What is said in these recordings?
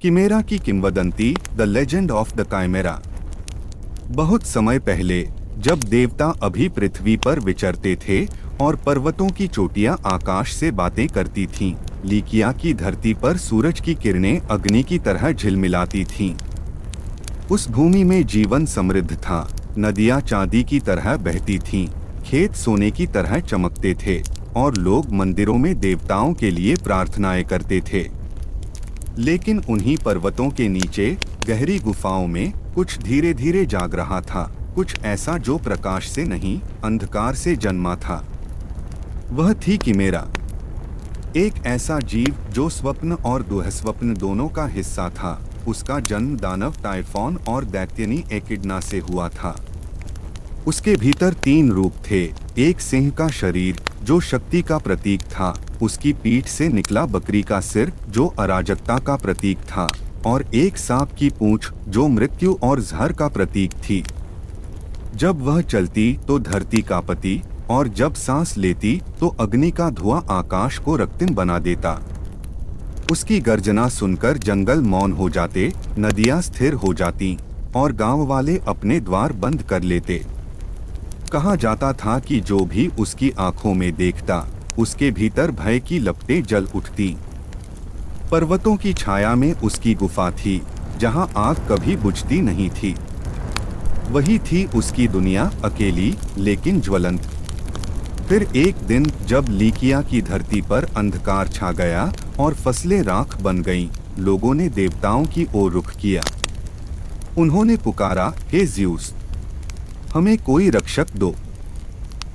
किमेरा की किंवदंती, the legend of the Chimera. बहुत समय पहले, जब देवता अभी पृथ्वी पर विचरते थे और पर्वतों की चोटियां आकाश से बातें करती थीं, लीकिया की धरती पर सूरज की किरणें अग्नि की तरह झिलमिलाती थीं। उस भूमि में जीवन समृद्ध था। नदियां चांदी की तरह बहती थीं, खेत सोने की तरह चमकते थे और लोग मंदिरों में देवताओं के लिए प्रार्थनाएं करते थे। लेकिन उन्हीं पर्वतों के नीचे गहरी गुफाओं में कुछ धीरे धीरे जाग रहा था, कुछ ऐसा जो प्रकाश से नहीं, अंधकार से जन्मा था। वह थी किमेरा, एक ऐसा जीव जो स्वप्न और दुःस्वप्न दोनों का हिस्सा था। उसका जन्म दानव टाइफॉन और दैत्यनी एकिडना से हुआ था। उसके भीतर 3 रूप थे। एक सिंह का शरीर जो शक्ति का प्रतीक था, उसकी पीठ से निकला बकरी का सिर जो अराजकता का प्रतीक था, और एक सांप की पूंछ जो मृत्यु और जहर का प्रतीक थी। जब वह चलती तो धरती कांपती, और जब सांस लेती तो अग्नि का धुआं आकाश को रक्तिम बना देता। उसकी गर्जना सुनकर जंगल मौन हो जाते, नदियां स्थिर हो जाती और गांव वाले अपने द्वार बंद कर लेते। कहा जाता था कि जो भी उसकी आंखों में देखता, उसके भीतर भय की लपटें जल उठती। पर्वतों की छाया में उसकी गुफा थी, जहां आग कभी बुझती नहीं थी। वही थी उसकी दुनिया, अकेली लेकिन ज्वलंत। फिर एक दिन जब लीकिया की धरती पर अंधकार छा गया और फसलें राख बन गईं, लोगों ने देवताओं की ओर रुख किया। उन्होंने पुकारा, हे ज़्यूस, हमें कोई रक्षक दो।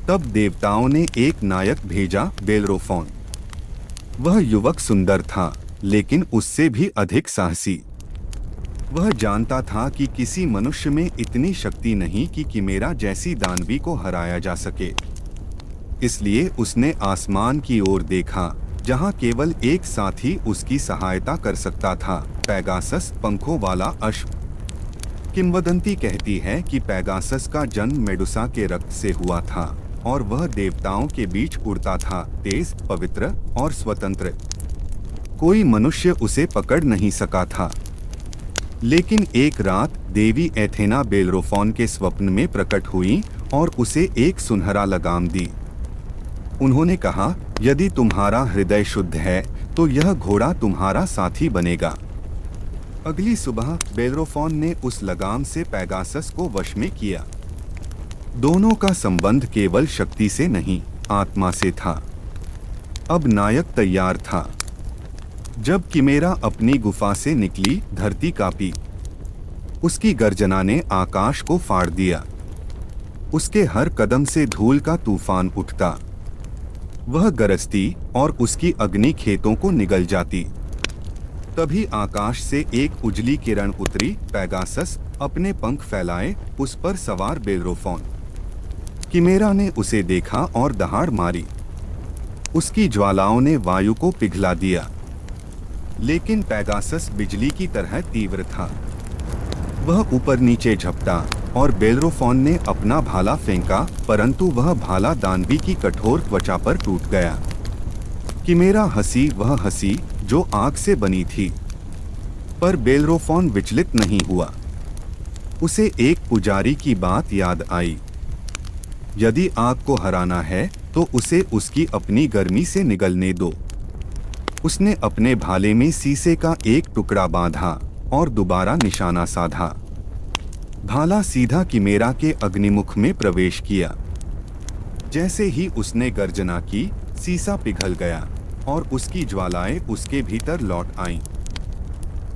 तब देवताओं ने एक नायक भेजा, बेलरोफोन। वह युवक सुंदर था, लेकिन उससे भी अधिक साहसी। वह जानता था कि किसी मनुष्य में इतनी शक्ति नहीं कि किमेरा जैसी दानवी को हराया जा सके। इसलिए उसने आसमान की ओर देखा, जहां केवल एक साथी उसकी सहायता कर सकता था, पेगासस, पंखों वाला अश्व। किंवदंती कहती है कि पेगासस का जन्म मेडुसा के रक्त से हुआ था और वह देवताओं के बीच उड़ता था, तेज, पवित्र और स्वतंत्र। कोई मनुष्य उसे पकड़ नहीं सका था। लेकिन एक रात देवी एथेना बेलरोफोन के स्वप्न में प्रकट हुई और उसे एक सुनहरा लगाम दी। उन्होंने कहा, यदि तुम्हारा हृदय शुद्ध है तो यह घोड़ा तुम्हारा साथी बनेगा। अगली सुबह बेलरोफोन ने उस लगाम से पेगासस को वश में किया। दोनों का संबंध केवल शक्ति से नहीं, आत्मा से था। अब नायक तैयार था। जब किमेरा अपनी गुफा से निकली, धरती कांपी। उसकी गर्जना ने आकाश को फाड़ दिया। उसके हर कदम से धूल का तूफान उठता। वह गरजती और उसकी अग्नि खेतों को निगल जाती। तभी आकाश से एक उजली किरण उतरी। पेगासस अपने पंख फैलाए, उस पर सवार बेलरोफोन। किमेरा ने उसे देखा और दहाड़ मारी। उसकी ज्वालाओं ने वायु को पिघला दिया। लेकिन पेगासस बिजली की तरह तीव्र था। वह ऊपर नीचे झपटा और बेलरोफोन ने अपना भाला फेंका, परंतु वह भाला दानवी की कठोर त्वचा पर टूट गया। किमेरा हंसी, वह हंसी जो आग से बनी थी। पर बेलरोफोन विचलित नहीं हुआ। उसे एक पुजारी की बात याद आई। यदि आग को हराना है तो उसे उसकी अपनी गर्मी से निगलने दो। उसने अपने भाले में शीशे का एक टुकड़ा बांधा और दोबारा निशाना साधा। भाला सीधा किमेरा के अग्निमुख में प्रवेश किया। जैसे ही उसने गर्जना की, शीशा पिघल गया और उसकी ज्वालाएं उसके भीतर लौट आईं।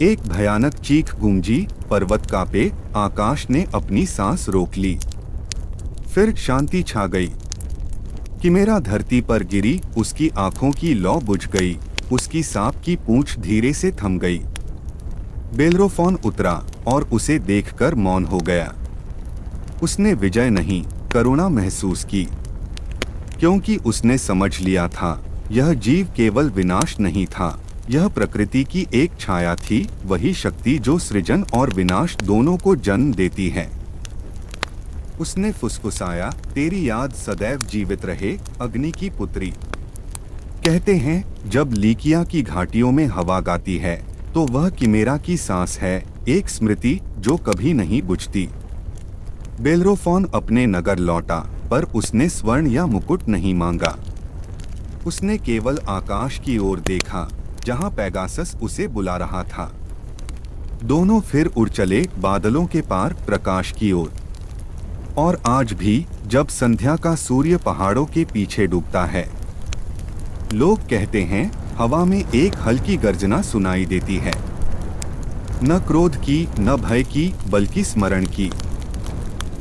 एक भयानक चीख गूंजी, पर्वत कांपे, आकाश ने अपनी सांस रोक ली। फिर शांति छा गई। किमेरा धरती पर गिरी, उसकी आंखों की लौ बुझ गई, उसकी सांप की पूंछ धीरे से थम गई। बेलरोफोन उतरा और उसे देखकर मौन हो गया। उसने विजय नहीं, करुणा महसूस की, क्योंकि उसने समझ लिया था, यह जीव केवल विनाश नहीं था, यह प्रकृति की एक छाया थी, वही शक्ति जो सृजन और विनाश दोनों को जन्म देती है। उसने फुसफुसाया, तेरी याद सदैव जीवित रहे, अग्नि की पुत्री। कहते हैं, जब लीकिया की घाटियों में हवा गाती है, तो वह किमेरा की सांस है, एक स्मृति जो कभी नहीं बुझती। बेल्रोफोन अपने नगर लौटा, पर उसने स्वर्ण या मुकुट नहीं मांगा। उसने केवल आकाश की ओर देखा, जहां पेगासस उसे बुला रहा था। दोनों फिर उड़ चले बादलों के पार प्रकाश की ओर। और आज भी जब संध्या का सूर्य पहाड़ों के पीछे डूबता है, लोग कहते हैं हवा में एक हल्की गर्जना सुनाई देती है, न क्रोध की, न भय की, बल्कि स्मरण की।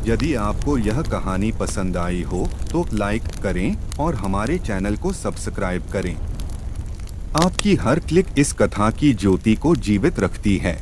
यदि आपको यह कहानी पसंद आई हो तो लाइक करें और हमारे चैनल को सब्सक्राइब करें। आपकी हर क्लिक इस कथा की ज्योति को जीवित रखती है।